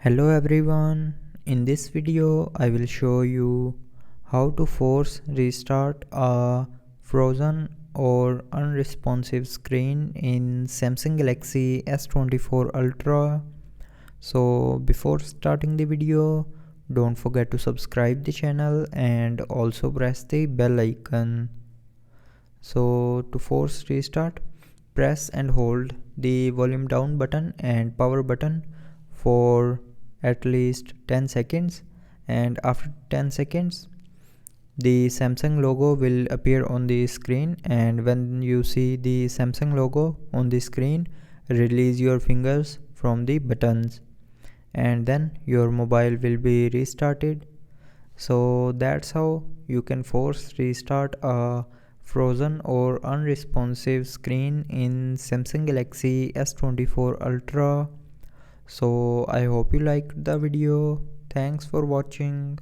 Hello everyone, in this video I will show you how to force restart a frozen or unresponsive screen in Samsung Galaxy S24 Ultra. So before starting the video, don't forget to subscribe the channel and also press the bell icon. So to force restart, press and hold the volume down button and power button for at least 10 seconds, and after 10 seconds the Samsung logo will appear on the screen, and when you see the Samsung logo on the screen, release your fingers from the buttons and then your mobile will be restarted. So that's how you can force restart a frozen or unresponsive screen in Samsung Galaxy S24 Ultra. So I hope you liked the video. Thanks for watching.